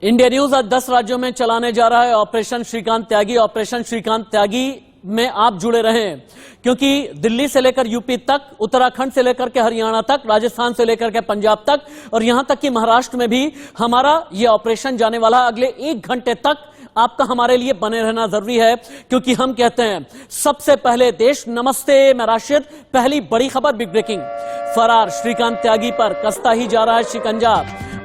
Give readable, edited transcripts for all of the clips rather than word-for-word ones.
India news आज 10 राज्यों में चलाने जा रहा है ऑपरेशन श्रीकांत त्यागी। ऑपरेशन श्रीकांत त्यागी में आप जुड़े रहें, क्योंकि दिल्ली से लेकर यूपी तक, उत्तराखंड से लेकर के हरियाणा तक, राजस्थान से लेकर के पंजाब तक और यहां तक कि महाराष्ट्र में भी हमारा यह ऑपरेशन जाने वाला। अगले 1 घंटे तक आपका हमारे लिए बने रहना जरूरी है, क्योंकि हम कहते हैं सबसे पहले देश। नमस्ते, मैं राशिद। पहली बड़ी खबर, बिग ब्रेकिंग। फरार श्रीकांत त्यागी पर कसता ही जा रहा है शिकंजा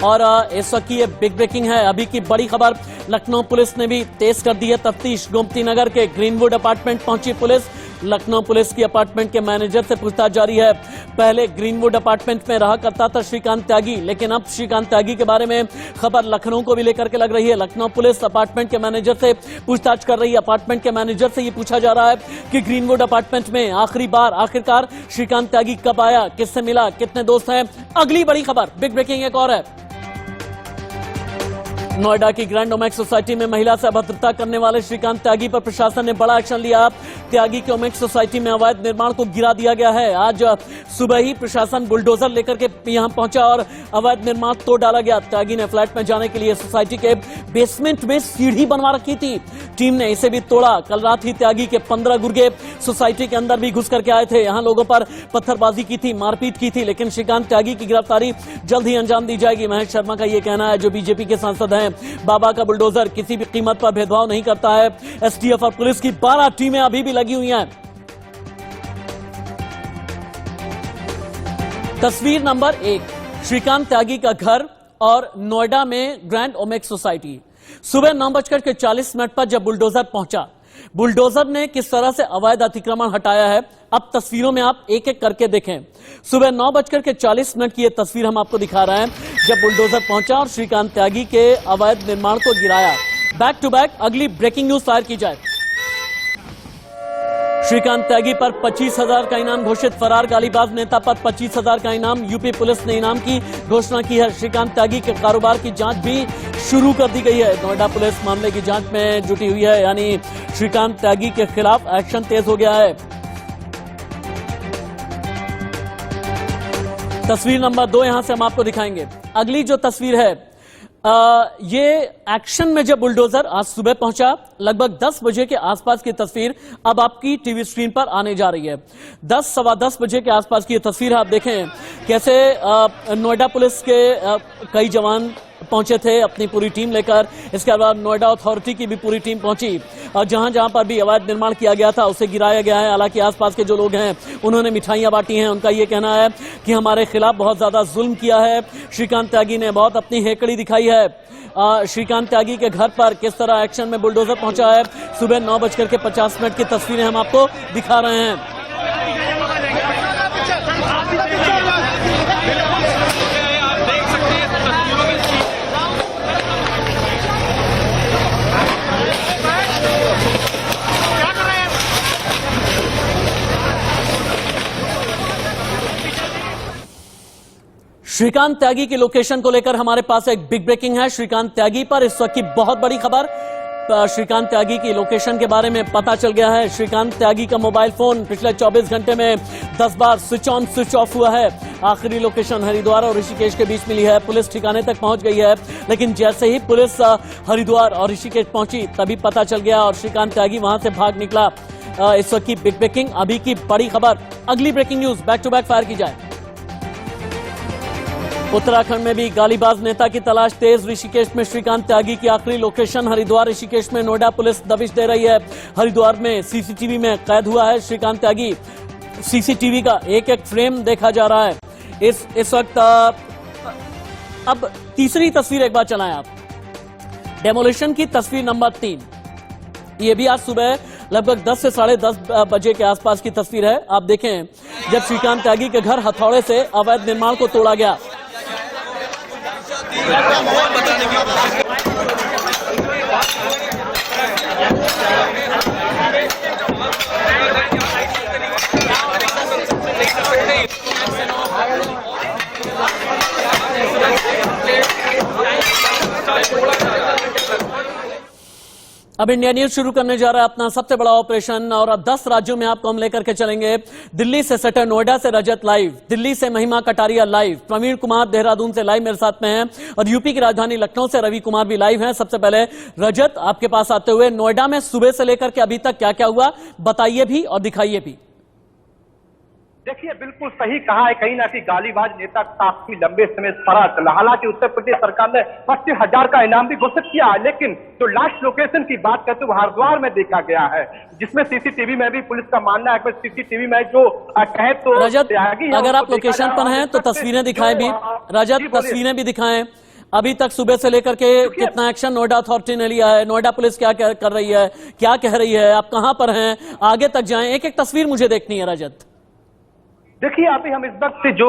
और इस वक्त की ये बिग ब्रेकिंग है। अभी की बड़ी खबर, लखनऊ पुलिस ने भी तेज कर दी है तफ्तीश। गोमती नगर के ग्रीनवुड अपार्टमेंट पहुंची पुलिस। लखनऊ पुलिस की अपार्टमेंट के मैनेजर से पूछताछ जारी है। पहले ग्रीनवुड अपार्टमेंट में रहा करता था श्रीकांत त्यागी, लेकिन अब श्रीकांत त्यागी के बारे में खबर लखनऊ को भी लेकर के लग रही है। लखनऊ पुलिस अपार्टमेंट के मैनेजर से पूछताछ कर रही है। अपार्टमेंट के मैनेजर से यह पूछा जा रहा है कि ग्रीनवुड अपार्टमेंट में आखिरकार श्रीकांत त्यागी कब आया, किससे मिला, कितने दोस्त हैं। अगली बड़ी खबर, बिग ब्रेकिंग एक और है। नोएडा की ग्रैंड ओमेक्स सोसाइटी में महिला से अभद्रता करने वाले श्रीकांत त्यागी पर प्रशासन ने बड़ा एक्शन लिया। त्यागी की ओमेक्स सोसाइटी में अवैध निर्माण को गिरा दिया गया है। आज सुबह ही प्रशासन बुलडोजर लेकर के यहां पहुंचा और अवैध निर्माण तोड़ डाला गया। त्यागी ने फ्लैट में जाने के लिए सोसाइटी के बेसमेंट में सीढ़ी बनवा रखी थी। टीम ने इसे भी तोड़ा। कल रात ही त्यागी के 15 गुर्गे सोसाइटी के अंदर भी घुस करके आए थे। यहां लोगों पर पत्थरबाजी की थी, मारपीट की थी, लेकिन श्रीकांत त्यागी की गिरफ्तारी जल्द ही अंजाम दी जाएगी। महेश शर्मा का यह कहना है, जो बीजेपी के सांसद हैं। बाबा का बुलडोजर किसी भी कीमत पर भेदभाव नहीं करता है। एसटीएफ और पुलिस की 12 टीमें अभी भी लगी हुई हैं। तस्वीर नंबर 1, श्रीकांत त्यागी का घर और नोएडा में ग्रैंड ओमेक्स सोसाइटी। सुबह 9:40 पर जब बुलडोजर पहुंचा, बुलडोजर ने किस तरह से अवैध अतिक्रमण हटाया है अब तस्वीरों में आप एक एक करके देखें। सुबह 9:40 की यह तस्वीर हम आपको दिखा रहे हैं, जब बुलडोजर पहुंचा और श्रीकांत त्यागी के अवैध निर्माण को गिराया। बैक टू बैक अगली ब्रेकिंग न्यूज फायर की जाए। श्रीकांत त्यागी पर 25,000 का इनाम घोषित। फरार गालीबाज नेता पर 25,000 का इनाम। यूपी पुलिस ने इनाम की घोषणा की है। श्रीकांत त्यागी के कारोबार की जांच भी शुरू कर दी गई है। नोएडा पुलिस मामले की जांच में जुटी हुई है, यानी श्रीकांत त्यागी के खिलाफ एक्शन तेज हो गया है। तस्वीर नंबर 2 यहां से हम आपको दिखाएंगे। अगली जो तस्वीर है, ये एक्शन में जब बुलडोजर आज सुबह पहुंचा, लगभग 10 बजे के आसपास की तस्वीर अब आपकी टीवी स्क्रीन पर आने जा रही है। 10 सवा 10 बजे के आसपास की ये तस्वीर है। आप देखें कैसे नोएडा पुलिस के कई जवान पहुंचे थे अपनी पूरी टीम लेकर। इसके अलावा नोएडा अथॉरिटी की भी पूरी टीम पहुंची और जहां जहां पर भी अवैध निर्माण किया गया था उसे गिराया गया है। हालांकि आसपास के जो लोग हैं उन्होंने मिठाइयां बांटी हैं। उनका यह कहना है कि हमारे खिलाफ बहुत ज्यादा जुल्म किया है। श्रीकांत त्यागी ने बहुत अपनी हेकड़ी दिखाई है। श्रीकांत त्यागी के घर पर किस तरह एक्शन में बुलडोजर पहुंचा है। सुबह 9:50 की तस्वीरें हम आपको दिखा रहे हैं। श्रीकांत त्यागी की लोकेशन को लेकर हमारे पास एक बिग ब्रेकिंग है। श्रीकांत त्यागी पर इस वक्त की बहुत बड़ी खबर। श्रीकांत त्यागी की लोकेशन के बारे में पता चल गया है। श्रीकांत त्यागी का मोबाइल फोन पिछले 24 घंटे में 10 बार स्विच ऑन स्विच ऑफ हुआ है। आखिरी लोकेशन हरिद्वार और ऋषिकेश के बीच मिली है। पुलिस ठिकाने तक पहुंच गई है, लेकिन जैसे ही पुलिस हरिद्वार और ऋषिकेश पहुंची तभी पता चल गया और श्रीकांत त्यागी वहां से भाग निकला। इस वक्त की बिग ब्रेकिंग, अभी की बड़ी खबर। अगली breaking news back to back fire की जाए। उत्तराखंड में भी गालीबाज नेता की तलाश तेज। ऋषिकेश में श्रीकांत त्यागी की आखिरी लोकेशन हरिद्वार, ऋषिकेश में नोएडा पुलिस दबिश दे रही है। हरिद्वार में सीसीटीवी में कैद हुआ है श्रीकांत त्यागी। सीसीटीवी का एक एक फ्रेम देखा जा रहा है इस वक्त। अब तीसरी तस्वीर एक बार चलाएं आप। डेमोलिशन की तस्वीर नंबर 3, ये भी आज सुबह लगभग 10 से 10:30 बजे के आसपास की तस्वीर है। आप देखें जब श्रीकांत त्यागी के घर हथौड़े से अवैध निर्माण को तोड़ा गया। अब इंडिया न्यूज शुरू करने जा रहा है अपना सबसे बड़ा ऑपरेशन, और अब 10 राज्यों में आपको हम लेकर के चलेंगे। दिल्ली से सटर, नोएडा से रजत लाइव, दिल्ली से महिमा कटारिया लाइव, प्रवीण कुमार देहरादून से लाइव मेरे साथ में हैं, और यूपी की राजधानी लखनऊ से रवि कुमार भी लाइव हैं। सबसे पहले रजत, आपके पास आते हुए, नोएडा में सुबह से लेकर के अभी तक क्या क्या हुआ बताइए भी और दिखाइए भी। देखिए, बिल्कुल सही कहा है। कहीं ना कहीं गालीबाज नेता काफी लंबे समय फरार चला। हालांकि उत्तर प्रदेश सरकार ने 25,000 का इनाम भी घोषित किया है, लेकिन जो लास्ट लोकेशन की बात करते हुए हरिद्वार में देखा गया है, जिसमें सीसीटीवी में भी पुलिस का मानना है कि सीसीटीवी में जो कहे तो रजत, अगर आप लोकेशन पर हैं तो तस्वीरें दिखाएं भी। रजत, तस्वीरें भी दिखाएं। अभी तक सुबह से लेकर के कितना एक्शन नोएडा अथॉरिटी ने लिया है, नोएडा पुलिस क्या कर रही है, क्या कह रही है, आप कहां पर हैं, आगे तक जाएं, एक एक तस्वीर मुझे देखनी है रजत। देखिए, अभी हम इस वक्त जो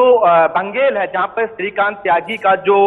बंगेल है, जहां पर श्रीकांत त्यागी का जो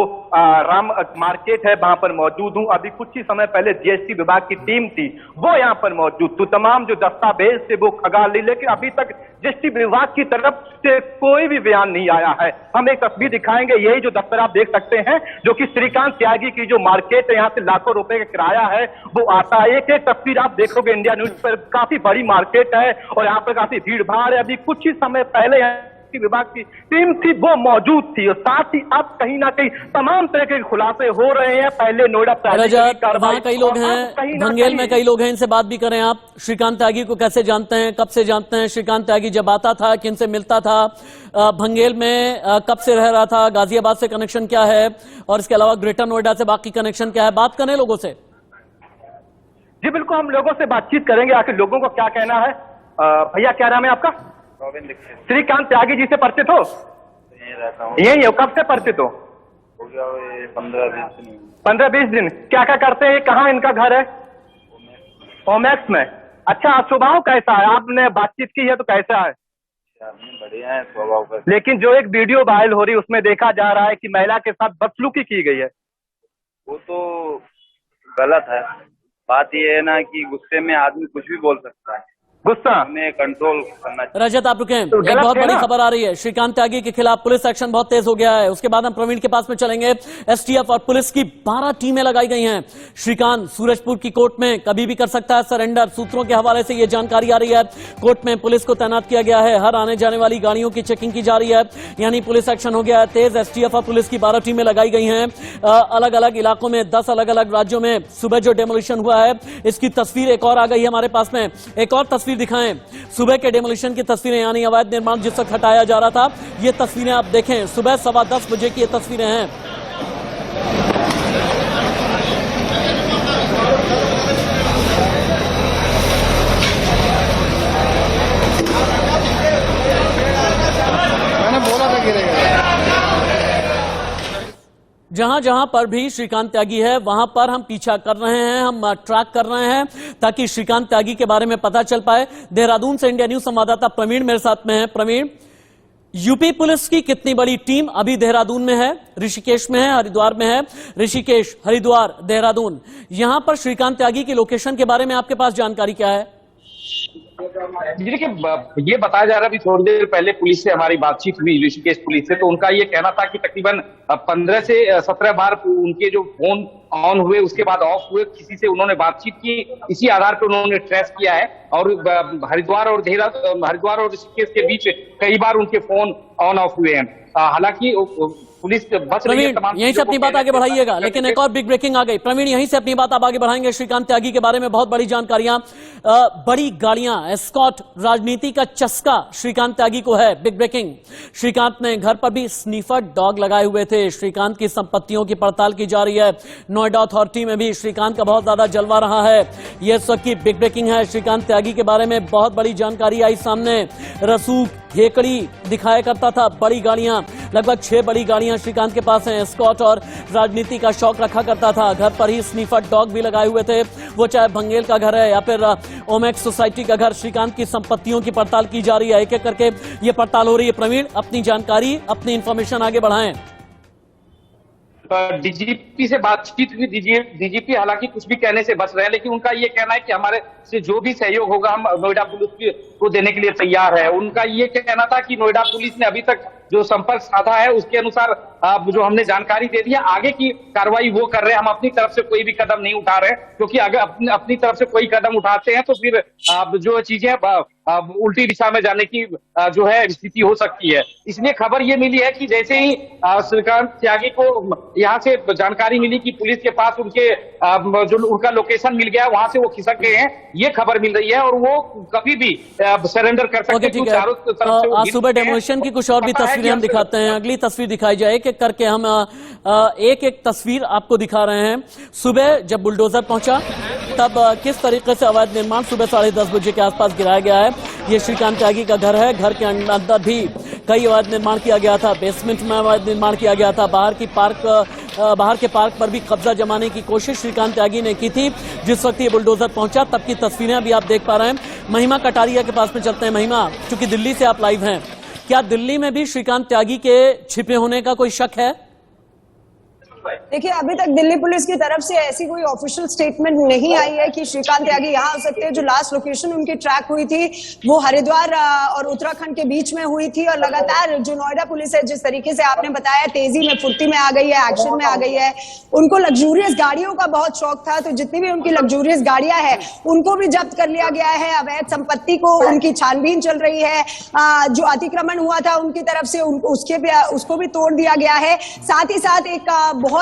राम मार्केट है, वहां पर मौजूद हूं। अभी कुछ ही समय पहले जीएसटी विभाग की टीम थी, वो यहां पर मौजूद थी। तमाम जो दस्तावेज थे वो खंगाल ली, लेकिन अभी तक जीएसटी विभाग की तरफ से कोई भी बयान नहीं आया है। हम एक तस्वीर दिखाएंगे, यही जो दफ्तर आप देख सकते हैं, जो कि श्रीकांत त्यागी की जो मार्केट है, यहाँ से लाखों रुपए का किराया है वो आता है। एक एक तस्वीर आप देखोगे इंडिया न्यूज पर, काफी बड़ी मार्केट है और यहाँ पर काफी भीड़ भाड़ है। अभी कुछ ही समय पहले विभाग की टीम थी, वो मौजूद थी, और साथ ही अब कहीं ना कहीं तमाम तरह के खुलासे हो रहे हैं। पहले नोएडा वहाँ कई लोग हैं, भंगेल में कई लोग हैं, इनसे बात भी करें आप। श्रीकांत त्यागी को कैसे जानते हैं, कब से जानते हैं? श्रीकांत त्यागी जब आता था किन से मिलता था, भंगेल में कब से रह रहा था, गाजियाबाद से कनेक्शन क्या है, और इसके अलावा ग्रेटर नोएडा से बाकी कनेक्शन क्या है? बात करें लोगों से। जी बिल्कुल, हम लोगों से बातचीत करेंगे, आखिर लोगों को क्या कहना है। भैया, क्या नाम है आपका? श्रीकांत त्यागी जी से परिचित हो? यही हो। कब से परिचित हो? हो गया 15-20 दिन। 15-20 दिन। क्या क्या करते हैं, कहाँ इनका घर है? ओमेक्स में। अच्छा, स्वभाव कैसा है? आपने बातचीत की है तो कैसा है? बढ़िया है स्वभाव का। लेकिन जो एक वीडियो वायरल हो रही है उसमें देखा जा रहा है कि महिला के साथ बदसलूकी की गई है। वो तो गलत है। बात ये है ना कि गुस्से में आदमी कुछ भी बोल सकता है, गुस्सा हमें कंट्रोल करना चाहिए। रजत, आप रुकें, एक बहुत बड़ी खबर आ रही है। श्रीकांत त्यागी के खिलाफ पुलिस एक्शन बहुत तेज हो गया है। उसके बाद हम प्रवीण के पास में चलेंगे। एसटीएफ और पुलिस की 12 टीमें लगाई गई हैं। श्रीकांत सूरजपुर की कोर्ट में कभी भी कर सकता है सरेंडर। सूत्रों के हवाले से ये जानकारी आ रही है। कोर्ट में पुलिस को तैनात किया गया है, हर आने जाने वाली गाड़ियों की चेकिंग की जा रही है, यानी पुलिस एक्शन हो गया है तेज। एसटीएफ और पुलिस की 12 टीमें लगाई गई हैं अलग अलग इलाकों में, 10 अलग अलग राज्यों में। सुबह जो डेमोलिशन हुआ है, इसकी तस्वीर एक और आ गई है हमारे पास में। एक और तस्वीर दिखाएं, सुबह के डेमोलिशन की तस्वीरें, यानी अवैध निर्माण जिस वक्त हटाया जा रहा था, ये तस्वीरें आप देखें। सुबह 10:15 बजे की ये तस्वीरें हैं। मैंने बोला था गिरेगा। जहां जहां पर भी श्रीकांत त्यागी है वहां पर हम पीछा कर रहे हैं, हम ट्रैक कर रहे हैं ताकि श्रीकांत त्यागी के बारे में पता चल पाए। देहरादून से इंडिया न्यूज संवाददाता प्रवीण मेरे साथ में है। प्रवीण, यूपी पुलिस की कितनी बड़ी टीम अभी देहरादून में है, ऋषिकेश में है, हरिद्वार में है? ऋषिकेश, हरिद्वार, देहरादून, यहां पर श्रीकांत त्यागी के लोकेशन के बारे में आपके पास जानकारी क्या है? देखिए, ये बताया जा रहा है, अभी थोड़ी देर पहले पुलिस से हमारी बातचीत हुई, ऋषिकेश पुलिस से, तो उनका ये कहना था कि तकरीबन 15 से 17 बार उनके जो फोन ऑन हुए उसके बाद ऑफ हुए, किसी से उन्होंने बातचीत की, इसी आधार पर उन्होंने ट्रेस किया है। और हरिद्वार और ऋषिकेश के बीच कई बार उनके फोन ऑन ऑफ हुए हैं। हालांकि पुलिस बच रही है। यहीं से अपनी बात आगे बढ़ाइएगा, लेकिन एक और बिग ब्रेकिंग आ गई। प्रवीण, यहीं से अपनी बात आप आगे बढ़ाएंगे। श्रीकांत त्यागी के बारे में बहुत बड़ी जानकारियां, बड़ी गाड़ियां, एस्कॉर्ट, राजनीति का चस्का श्रीकांत त्यागी को है। बिग ब्रेकिंग, श्रीकांत ने घर पर भी स्नीफर डॉग लगाए हुए थे। श्रीकांत की संपत्तियों की पड़ताल की जा रही है। नोएडा अथॉरिटी में भी श्रीकांत का बहुत ज्यादा जलवा रहा है। यह इस वक्त की बिग ब्रेकिंग है। श्रीकांत त्यागी के बारे में बहुत बड़ी जानकारी आई सामने। रसूख, हेकड़ी दिखाया करता था, बड़ी गाड़ियां, लगभग 6 बड़ी गाड़ियां श्रीकांत के पास हैं। स्कॉट और राजनीति का शौक रखा करता था। घर पर ही स्नीफर डॉग भी लगाए हुए थे, वो चाहे भंगेल का घर है या फिर ओमेक्स सोसाइटी का घर। श्रीकांत की संपत्तियों की पड़ताल की जा रही है, एक एक करके ये पड़ताल हो रही है। प्रवीण, अपनी जानकारी, अपनी इंफॉर्मेशन आगे बढ़ाएं। डीजीपी से बातचीत हुई, डीजीपी हालांकि कुछ भी कहने से बच रहे हैं, लेकिन उनका ये कहना है कि हमारे से जो भी सहयोग होगा हम नोएडा पुलिस को देने के लिए तैयार है। उनका ये कहना था कि नोएडा पुलिस ने अभी तक जो संपर्क साधा है उसके अनुसार जो हमने जानकारी दे दी है, आगे की कार्रवाई वो कर रहे हैं। हम अपनी तरफ से कोई भी कदम नहीं उठा रहे, क्योंकि अगर अपनी तरफ से कोई कदम उठाते हैं तो फिर जो चीजें उल्टी दिशा में जाने की जो है स्थिति हो सकती है। इसलिए खबर ये मिली है कि जैसे ही श्रीकांत त्यागी को यहाँ से जानकारी मिली कि पुलिस के पास उनके जो उनका लोकेशन मिल गया, वहां से वो खिसक गए हैं, ये खबर मिल रही है और वो कभी भी सरेंडर कर सकते हैं। चारों तरफ से आज सुबह डेमोलिशन की कुछ और भी तस्वीरें हम दिखाते हैं। अगली तस्वीर दिखाई जाए, एक एक करके हम एक एक तस्वीर आपको दिखा रहे हैं। सुबह जब बुलडोजर पहुंचा तब किस तरीके से अवैध निर्माण सुबह 10:30 बजे के आसपास गिराया गया है। ये श्रीकांत त्यागी का घर है। घर के अंदर भी कई अवैध निर्माण किया गया था। बेसमेंट में अवैध निर्माण किया गया था। बाहर के पार्क पर भी कब्जा जमाने की कोशिश श्रीकांत त्यागी ने की थी। जिस वक्त ये बुलडोजर पहुंचा तब की तस्वीरें अभी आप देख पा रहे हैं। महिमा कटारिया के पास में चलते हैं। महिमा, चूंकि दिल्ली से आप लाइव हैं, क्या दिल्ली में भी श्रीकांत त्यागी के छिपे होने का कोई शक है? देखिए, अभी तक दिल्ली पुलिस की तरफ से ऐसी कोई ऑफिशियल स्टेटमेंट नहीं आई है कि श्रीकांत त्यागी यहाँ आ सकते हैं। जो लास्ट लोकेशन उनकी ट्रैक हुई थी वो हरिद्वार और उत्तराखंड के बीच में हुई थी, और लगातार जो नोएडा पुलिस है, जिस तरीके से आपने बताया, तेजी में, फुर्ती में आ गई है, एक्शन में आ गई है। उनको लग्जूरियस गाड़ियों का बहुत शौक था, तो जितनी भी उनकी लग्जूरियस गाड़ियां हैं उनको भी जब्त कर लिया गया है। अवैध संपत्ति को उनकी छानबीन चल रही है। जो अतिक्रमण हुआ था उनकी तरफ से उसको भी तोड़ दिया गया है। साथ ही साथ एक बहुत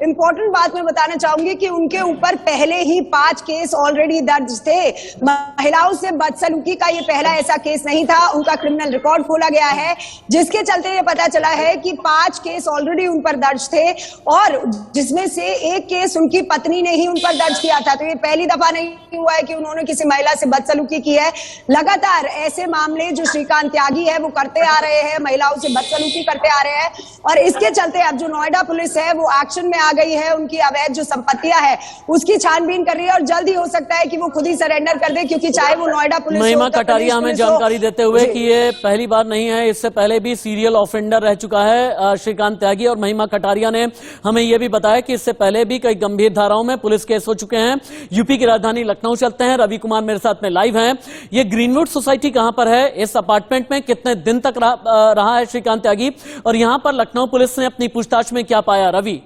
इंपॉर्टेंट बात मैं बताना चाहूंगी कि उनके ऊपर पहले ही 5 केस ऑलरेडी दर्ज थे। महिलाओं से बदसलूकी का ये पहला ऐसा केस नहीं था। उनका क्रिमिनल रिकॉर्ड खोला गया है, जिसके चलते ये पता चला है कि 5 केस ऑलरेडी उन पर दर्ज थे, और जिसमें से एक केस उनकी पत्नी ने ही उन पर दर्ज किया था। तो ये पहली दफा नहीं हुआ है कि उन्होंने किसी महिला से बदसलूकी की है। लगातार ऐसे मामले जो श्रीकांत त्यागी है वो करते आ रहे हैं, महिलाओं से बदसलूकी करते आ रहे हैं, और इसके चलते अब जो नोएडा पुलिस है वो एक्शन में आ गई है। उनकी अवैध जो संपत्तियां है उसकी छानबीन कर रही है, और जल्द ही हो सकता है कि वो खुद ही सरेंडर कर दे, क्योंकि चाहे वो नोएडा पुलिस हो, महिमा कटारिया हमें जानकारी देते हुए कि ये पहली बार नहीं है, इससे पहले भी सीरियल ऑफेंडर रह चुका है श्रीकांत त्यागी। और महिमा कटारिया ने हमें यह भी बताया कि इससे पहले भी कई गंभीर धाराओं में पुलिस केस हो चुके हैं। यूपी की राजधानी लखनऊ चलते हैं। रवि कुमार मेरे साथ में लाइव हैं। ये ग्रीनवुड सोसाइटी कहां पर है? इस अपार्टमेंट में कितने दिन तक रहा है श्रीकांत त्यागी, और यहां पर लखनऊ पुलिस ने अपनी पूछताछ में क्या पाया? रवि,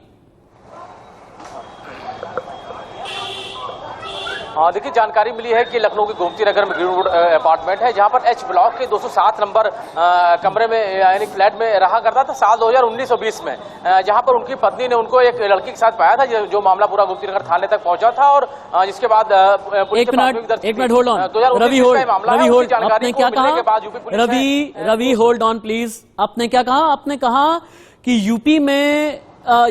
हाँ, देखिए, जानकारी मिली है कि लखनऊ के गोमती नगर में ग्रीनवुड अपार्टमेंट है, जहां पर एच ब्लॉक के 207 नंबर कमरे में यानी फ्लैट में रहा करता था साल 2019-20 में, जहां पर उनकी पत्नी ने उनको एक लड़की के साथ पाया था, जो मामला पूरा गोमती नगर थाने तक पहुंचा था, और जिसके बाद एक मिनट होल्ड ऑन रवि, आपने क्या कहा? रवि होल्ड ऑन प्लीज, आपने क्या कहा? आपने कहा कि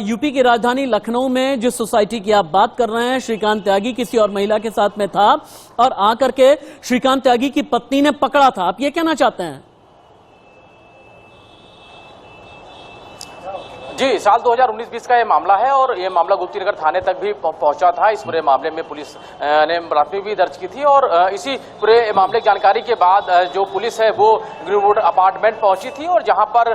यूपी की राजधानी लखनऊ में जिस सोसाइटी की आप बात कर रहे हैं, श्रीकांत त्यागी किसी और महिला के साथ में था, और आकर के श्रीकांत त्यागी की पत्नी ने पकड़ा था। आप ये कहना चाहते हैं? जी, साल 2019-20 का ये मामला है, और ये मामला गुप्ती नगर थाने तक भी पहुंचा था। इस पूरे मामले में पुलिस ने प्राथमिक भी दर्ज की थी, और इसी पूरे मामले की जानकारी के बाद जो पुलिस है वो ग्रीनवुड अपार्टमेंट पहुंची थी, और जहां पर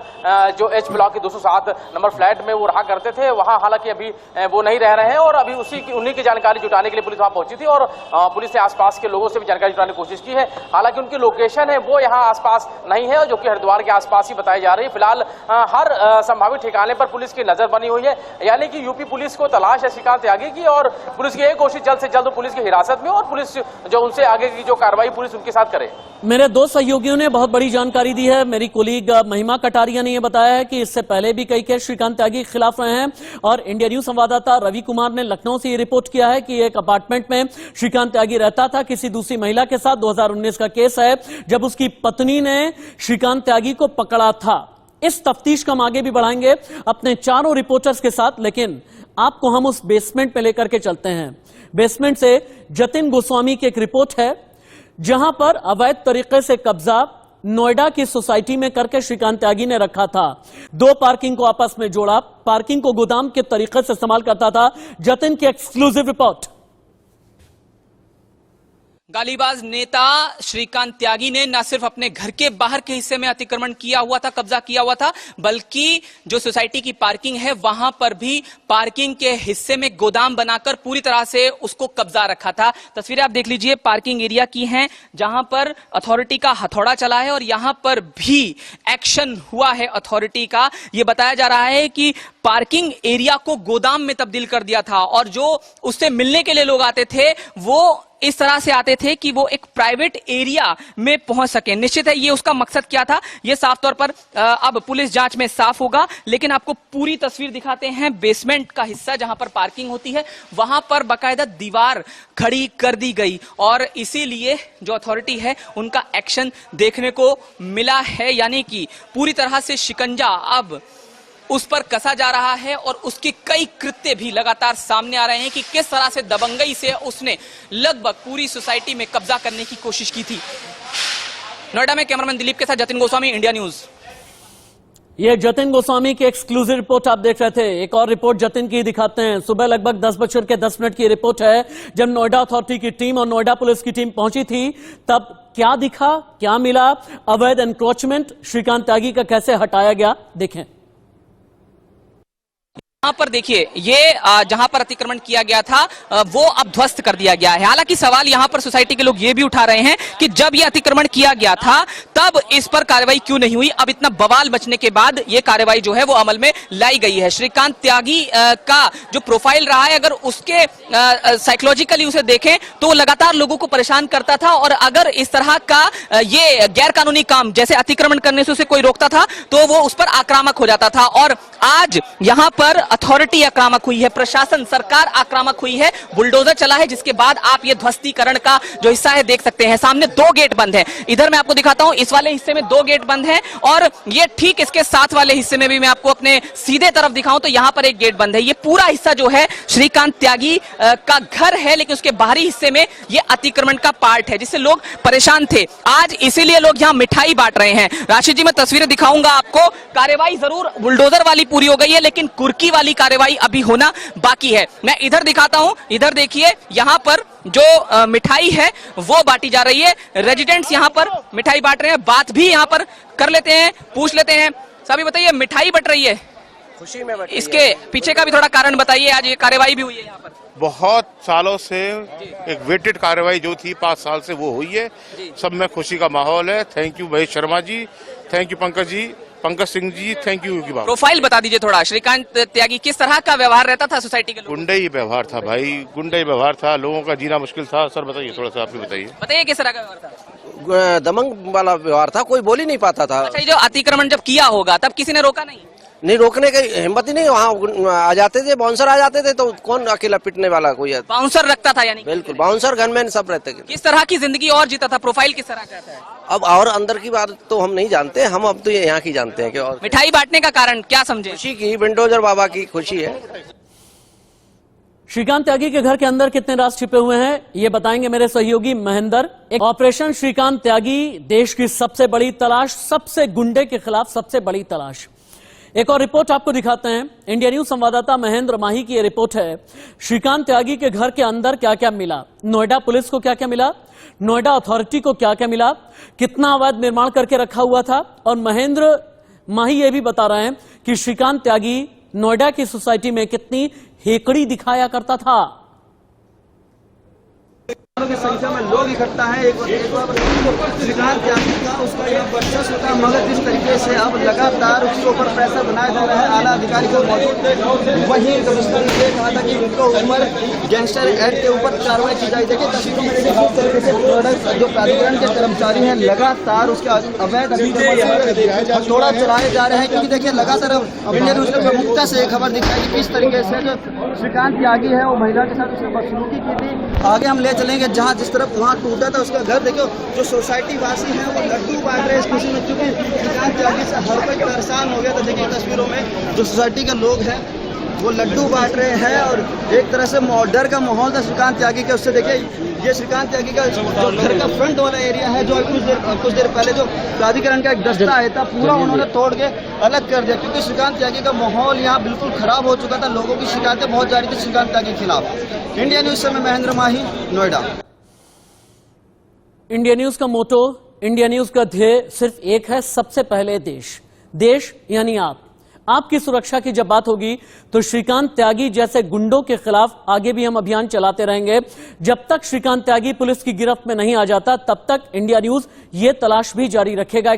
जो एच ब्लॉक के 207 नंबर फ्लैट में वो रहा करते थे, वहां हालांकि अभी वो नहीं रह रहे हैं, और अभी उन्हीं की जानकारी जुटाने के लिए पुलिस वहां पहुंची थी, और पुलिस ने आसपास के लोगों से भी जानकारी जुटाने की कोशिश की है। हालांकि उनकी लोकेशन है वो यहाँ आसपास नहीं है, जो कि हरिद्वार के आसपास ही बताई जा रही है। फिलहाल हर संभावित ठिकाने पर पुलिस की नजर बनी हुई है, यानी कि यूपी पुलिस को तलाश है श्रीकांत त्यागी की, और पुलिस की एक कोशिश जल्द से जल्द पुलिस की हिरासत में, और पुलिस जो उनसे आगे की जो कार्रवाई पुलिस उनके साथ करे। मेरे दो सहयोगियों ने बहुत बड़ी जानकारी दी है। मेरी कोलीग महिमा कटारिया ने यह बताया है कि इससे पहले भी कई केस श्रीकांत त्यागी के खिलाफ रहे हैं, और इंडिया न्यूज संवाददाता रवि कुमार ने लखनऊ से यह रिपोर्ट किया है कि एक अपार्टमेंट में श्रीकांत त्यागी रहता था किसी दूसरी महिला के साथ। 2019 का केस है जब उसकी पत्नी ने श्रीकांत त्यागी को पकड़ा था। इस तफ्तीश को हम आगे भी बढ़ाएंगे अपने चारों रिपोर्टर्स के साथ, लेकिन आपको हम उस बेसमेंट पे लेकर के चलते हैं। बेसमेंट से जतिन गोस्वामी की एक रिपोर्ट है, जहां पर अवैध तरीके से कब्जा नोएडा की सोसाइटी में करके श्रीकांत त्यागी ने रखा था। 2 पार्किंग को आपस में जोड़ा, पार्किंग को गोदाम के तरीके से इस्तेमाल करता था। जतिन की एक्सक्लूसिव रिपोर्ट। गालीबाज नेता श्रीकांत त्यागी ने न सिर्फ अपने घर के बाहर के हिस्से में अतिक्रमण किया हुआ था, कब्जा किया हुआ था, बल्कि जो सोसाइटी की पार्किंग है वहां पर भी पार्किंग के हिस्से में गोदाम बनाकर पूरी तरह से उसको कब्जा रखा था। तस्वीरें आप देख लीजिए पार्किंग एरिया की हैं, जहां पर अथॉरिटी का हथौड़ा चला है और यहां पर भी एक्शन हुआ है अथॉरिटी का। यह बताया जा रहा है कि पार्किंग एरिया को गोदाम में तब्दील कर दिया था और जो उससे मिलने के लिए लोग आते थे वो इस तरह से आते थे कि वो एक प्राइवेट एरिया में पहुंच सके। निश्चित है ये उसका मकसद क्या था, ये साफ तौर पर अब पुलिस जांच में साफ होगा, लेकिन आपको पूरी तस्वीर दिखाते हैं। बेसमेंट का हिस्सा जहां पर पार्किंग होती है वहां पर बाकायदा दीवार खड़ी कर दी गई और इसीलिए जो अथॉरिटी है उनका एक्शन देखने को मिला है, यानी कि पूरी तरह से शिकंजा अब उस पर कसा जा रहा है और उसके कई कृत्य भी लगातार सामने आ रहे हैं कि किस तरह से दबंगई से उसने लगभग पूरी सोसाइटी में कब्जा करने की कोशिश की थी। नोएडा में कैमरामैन दिलीप के साथ जतिन गोस्वामी, इंडिया न्यूज। ये जतिन गोस्वामी की एक्सक्लूसिव रिपोर्ट आप देख रहे थे। एक और रिपोर्ट जतिन की दिखाते हैं। सुबह लगभग 10:10 की रिपोर्ट है, जब नोएडा अथॉरिटी की टीम और नोएडा पुलिस की टीम पहुंची थी तब क्या दिखा, क्या मिला, अवैध एनक्रोचमेंट श्रीकांत त्यागी का कैसे हटाया गया, देखें। यहां पर देखिए ये जहां पर अतिक्रमण किया गया था वो अब ध्वस्त कर दिया गया है। हालांकि सवाल यहां पर सोसाइटी के लोग ये भी उठा रहे हैं कि जब ये अतिक्रमण किया गया था तब इस पर कार्रवाई क्यों नहीं हुई। अब इतना बवाल मचने के बाद ये कार्रवाई जो है वो अमल में लाई गई है। श्रीकांत त्यागी का जो प्रोफाइल रहा है, अगर उसके साइकोलॉजिकली उसे देखें तो लगातार लोगों को परेशान करता था और अगर इस तरह का ये गैर कानूनी काम जैसे अतिक्रमण करने से उसे कोई रोकता था तो वो उस पर आक्रामक हो जाता था। और आज यहां पर अथॉरिटी आक्रामक हुई है, प्रशासन सरकार आक्रामक हुई है, बुलडोजर चला है, जिसके बाद आप ये ध्वस्तीकरण का जो हिस्सा है देख सकते हैं। सामने 2 गेट बंद है, इधर मैं आपको दिखाता हूं, इस वाले हिस्से में 2 गेट बंद है और ये ठीक इसके साथ वाले हिस्से में भी मैं आपको अपने सीधे तरफ दिखाऊं तो यहां पर एक गेट बंद है। ये पूरा हिस्सा जो है श्रीकांत त्यागी का घर है, लेकिन उसके बाहरी हिस्से में ये अतिक्रमण का पार्ट है जिससे लोग परेशान थे। आज इसीलिए लोग यहां मिठाई बांट रहे हैं। राशि जी मैं तस्वीरें दिखाऊंगा आपको। कार्रवाई जरूर बुलडोजर वाली पूरी हो गई है, लेकिन कुर्की वाली कार्रवाई अभी होना बाकी है। मैं इधर दिखाता हूं, इधर देखिए यहां पर जो मिठाई है वो बांटी जा रही है। रेजिडेंट्स यहां पर मिठाई बांट रहे हैं, बात भी यहां पर कर लेते हैं, पूछ लेते हैं। सभी बताइए, मिठाई बट रही है, खुशी में बट इसके पीछे का भी थोड़ा कारण बताइए। आज ये कार्रवाई भी हुई है यहाँ पर। बहुत सालों से एक वेटेड कार्रवाई जो थी 5 साल से वो हुई है। सब में खुशी का माहौल है। Thank you Mahesh Sharma ji, thank you Pankaj Singh ji, thank you Yogi Babu. Profile बता दीजिए थोड़ा, श्रीकांत त्यागी किस तरह का व्यवहार रहता था सोसाइटी के लोग? गुंडई व्यवहार था भाई, गुंडई व्यवहार था, लोगों का जीना मुश्किल था। सर बताइए, थोड़ा सा आप भी बताइए किस तरह का व्यवहार था? दमंग वाला व्यवहार था, कोई बोल ही नहीं पाता था। अच्छा, जो अतिक्रमण जब किया होगा तब किसी ने रोका नहीं रोकने की हिम्मत ही नहीं। वहाँ आ जाते थे, बाउंसर आ जाते थे, तो कौन अकेला पिटने वाला कोई है? बाउंसर रखता था यानी? बिल्कुल, बाउंसर गनमैन सब रहते थे। किस तरह की जिंदगी और जीता था, प्रोफाइल किस तरह का था? अब और अंदर की बात तो हम नहीं जानते, हम अब तो यहाँ की जानते हैं कि और मिठाई बांटने का कारण क्या समझे? खुशी की, बुलडोजर बाबा की खुशी है। श्रीकांत त्यागी के घर के अंदर कितने राज छिपे हुए हैं ये बताएंगे मेरे सहयोगी महेंद्र। एक ऑपरेशन श्रीकांत त्यागी, देश की सबसे बड़ी तलाश, सबसे गुंडे के खिलाफ सबसे बड़ी तलाश। एक और रिपोर्ट आपको दिखाते हैं। इंडिया न्यूज संवाददाता महेंद्र माही की यह रिपोर्ट है। श्रीकांत त्यागी के घर के अंदर क्या क्या मिला, नोएडा पुलिस को क्या क्या मिला, नोएडा अथॉरिटी को क्या क्या मिला, कितना अवैध निर्माण करके रखा हुआ था। और महेंद्र माही ये भी बता रहे हैं कि श्रीकांत त्यागी नोएडा की सोसाइटी में कितनी हेकड़ी दिखाया करता था। की संख्या में लोग इकट्ठा है। एक श्रीकांत त्यागी का उसका यह वर्चस्व था, मगर जिस तरीके से अब लगातार उसके ऊपर प्रेशर बनाया जा रहा है, आला अधिकारी को मौजूद थे, वहीं कमिश्नर ने कहा था कि उनको ऊपर गैंगस्टर एक्ट के ऊपर कार्रवाई की जाए। देखिए तस्वीरों में देखिए किस तरीके से जो प्राधिकरण के कर्मचारी हैं लगातार उसके अवैध हथौड़ा चलाए जा रहे हैं। क्योंकि देखिए लगातार इंडिया न्यूज ने प्रमुखता से खबर दिखाई कि किस तरीके से जो श्रीकांत त्यागी है वो महिला के साथ उसने बदसलूकी की थी। आगे हम ले चलेंगे, जहां जिस तरफ वहां टूटा था उसका घर देखो, जो सोसाइटी वासी हैं वो लड्डू बांट रहे हैं इस खुशी में, क्योंकि श्रीकांत त्यागी से हर कोई परेशान हो गया था। देखिए तस्वीरों में जो सोसाइटी के लोग हैं वो लड्डू बांट रहे हैं और एक तरह से डर का माहौल था श्रीकांत त्यागी के। उससे देखिए ये श्रीकांत त्यागी का जो घर का फ्रंट वाला एरिया है, जो कुछ देर पहले जो प्राधिकरण का एक दस्ता आया था, पूरा उन्होंने तोड़ के अलग कर दिया, क्योंकि श्रीकांत त्यागी का माहौल यहाँ बिल्कुल खराब हो चुका था। लोगों की शिकायतें बहुत जा रही थी श्रीकांत त्यागी के खिलाफ। इंडिया न्यूज से मैं महेंद्र माही, नोएडा। इंडिया न्यूज का मोटो, इंडिया न्यूज का ध्येय सिर्फ एक है, सबसे पहले देश। देश यानी आपकी सुरक्षा की जब बात होगी तो श्रीकांत त्यागी जैसे गुंडों के खिलाफ आगे भी हम अभियान चलाते रहेंगे। जब तक श्रीकांत त्यागी पुलिस की गिरफ्त में नहीं आ जाता, तब तक इंडिया न्यूज ये तलाश भी जारी रखेगा।